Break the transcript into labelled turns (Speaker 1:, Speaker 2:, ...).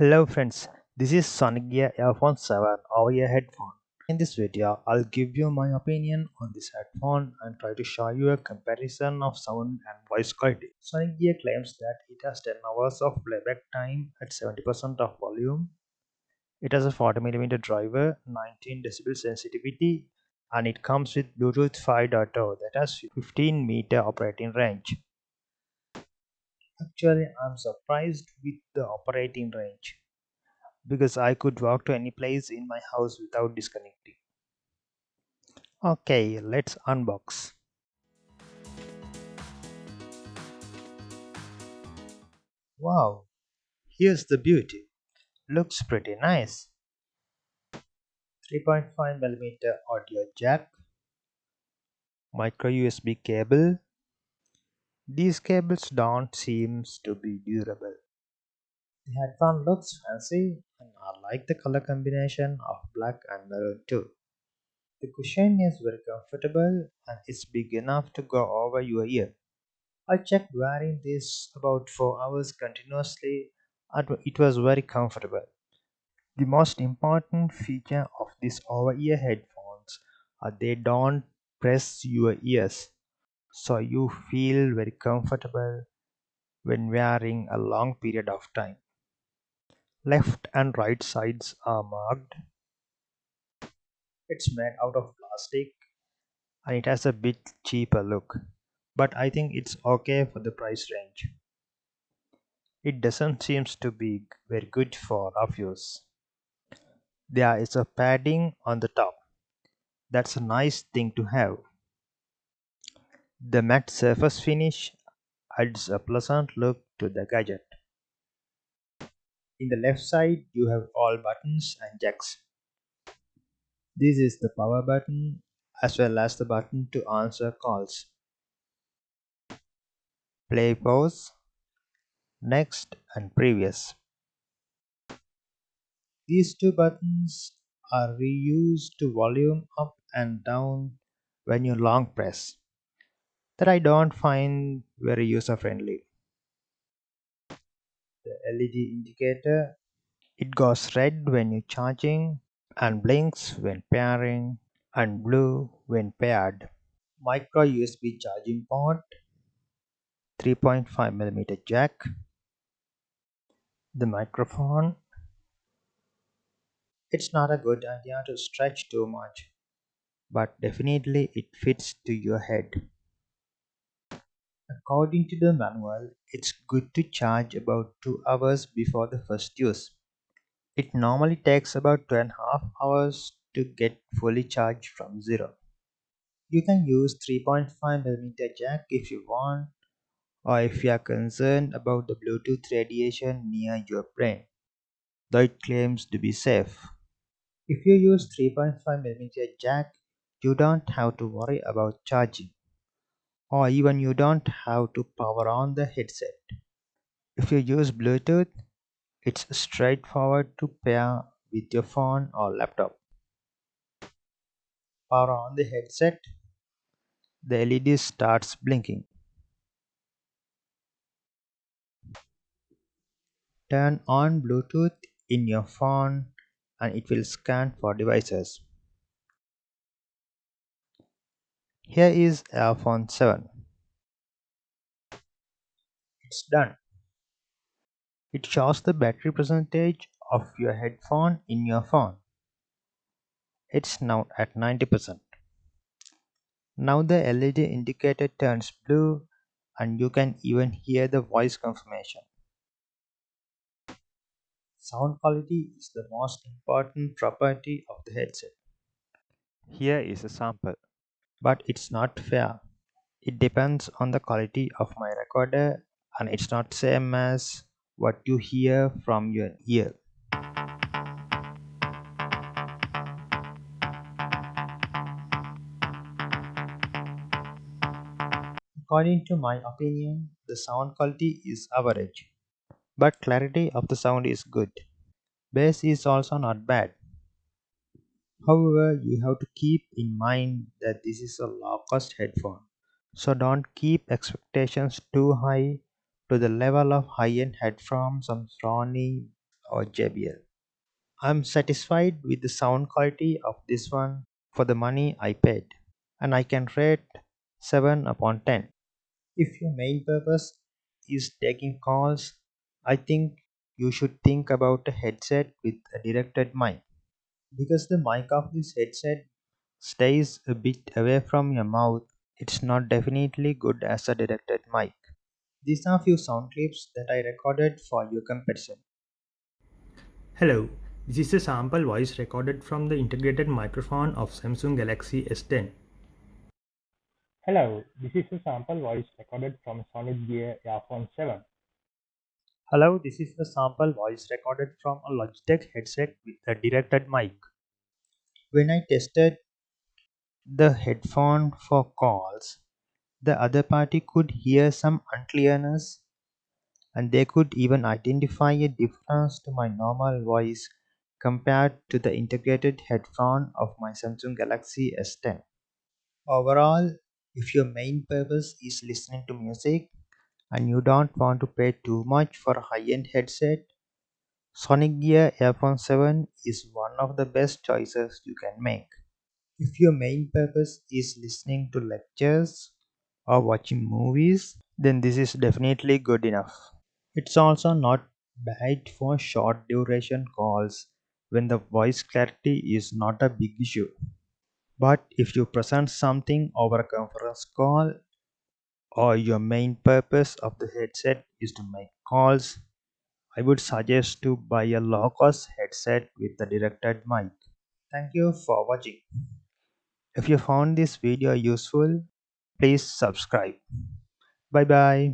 Speaker 1: Hello friends, this is SonicGear Airphone7 over-ear headphone. In this video, I'll give you my opinion on this headphone and try to show you a comparison of sound and voice quality. SonicGear claims that it has 10 hours of playback time at 70% of volume. It has a 40mm driver, 19 decibel sensitivity, and it comes with Bluetooth 5.0 that has 15-meter operating range. Actually, I'm surprised with the operating range, because I could walk to any place in my house without disconnecting. Okay, let's unbox. Wow, here's the beauty. Looks pretty nice. 3.5mm audio jack, micro USB cable. These cables don't seem to be durable. The headphone looks fancy and I like the color combination of black and maroon too. The cushion is very comfortable and it's big enough to go over your ear. I checked wearing this about 4 hours continuously and it was very comfortable. The most important feature of these over-ear headphones are they don't press your ears, so you feel very comfortable when wearing a long period of time. Left and right sides are marked. It's made out of plastic and it has a bit cheaper look, but I think it's okay for the price range. It doesn't seem to be very good for rough use. There is a padding on the top. That's a nice thing to have. The matte surface finish adds a pleasant look to the gadget. In the left side, you have all buttons and jacks. This is the power button as well as the button to answer calls. Play, pause, next and previous. These two buttons are reused to volume up and down when you long press. That I don't find very user friendly. The LED indicator, it goes red when you're charging and blinks when pairing and blue when paired. Micro USB charging port, 3.5mm jack. The microphone, it's not a good idea to stretch too much, but definitely it fits to your head. According to the manual, it's good to charge about 2 hours before the first use. It normally takes about 2.5 hours to get fully charged from zero. You can use 3.5mm jack if you want, or if you are concerned about the Bluetooth radiation near your brain, though it claims to be safe. If you use 3.5mm jack, you don't have to worry about charging, or even you don't have to power on the headset. If you use Bluetooth, it's straightforward to pair with your phone or laptop. Power on the headset, the LED starts blinking. Turn on Bluetooth in your phone and it will scan for devices. Here is Airphone7. It's done. It shows the battery percentage of your headphone in your phone. It's now at 90%. Now the LED indicator turns blue and you can even hear the voice confirmation. Sound quality is the most important property of the headset. Here is a sample, but it's not fair. It depends on the quality of my recorder and it's not same as what you hear from your ear. According to my opinion, the sound quality is average, but clarity of the sound is good. Bass is also not bad. However, you have to keep in mind that this is a low-cost headphone, so don't keep expectations too high to the level of high-end headphones from Sony or JBL. I'm satisfied with the sound quality of this one for the money I paid, and I can rate 7 upon 10. If your main purpose is taking calls, I think you should think about a headset with a directed mic. Because the mic of this headset stays a bit away from your mouth, it's not definitely good as a directed mic. These are few sound clips that I recorded for your comparison.
Speaker 2: Hello, this is a sample voice recorded from the integrated microphone of Samsung Galaxy S10. Hello, this is a sample voice recorded from SonicGear Airphone7.
Speaker 1: Hello, this is the sample voice recorded from a Logitech headset with a directed mic. When I tested the headphone for calls, the other party could hear some unclearness and they could even identify a difference to my normal voice compared to the integrated headphone of my Samsung Galaxy S10. Overall, if your main purpose is listening to music and you don't want to pay too much for a high-end headset, SonicGear Airphone7 is one of the best choices you can make. If your main purpose is listening to lectures or watching movies, then this is definitely good enough. It's also not bad for short duration calls when the voice clarity is not a big issue. But if you present something over a conference call or your main purpose of the headset is to make calls, I would suggest to buy a low-cost headset with a directed mic. Thank you for watching. If you found this video useful, please subscribe. Bye bye.